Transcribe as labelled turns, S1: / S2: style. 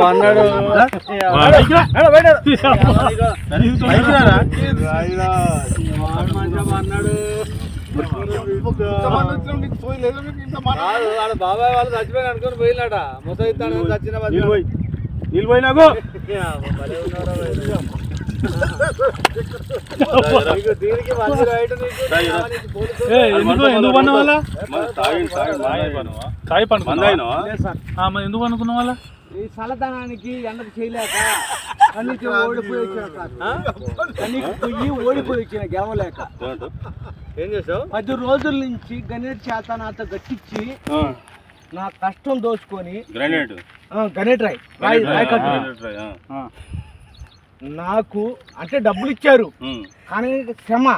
S1: అన్నాడు బాబాయ్ వాళ్ళు చచ్చిపోయిన అనుకుని పోయినాడ ముసైతాడు చచ్చిన నిలిపోయినాకు దీనికి
S2: ఎందుకు పన్న వాళ్ళ ఎందుకు అనుకున్న వాళ్ళ
S1: ఈ చల్లదనానికి ఎండకు చేయలేక కన్నీకి ఓడిపోయి వచ్చిన కన్నీకి పొయ్యి ఓడిపోయి వచ్చిన గెలవలేక ఏం చేసావు 10 రోజుల నుంచి గణేట్ చేత నాతో గట్టించి నా కష్టం దోచుకొని గణేట్ రాయ్ నాకు అంటే డబ్బులు ఇచ్చారు కానీ శ్రమ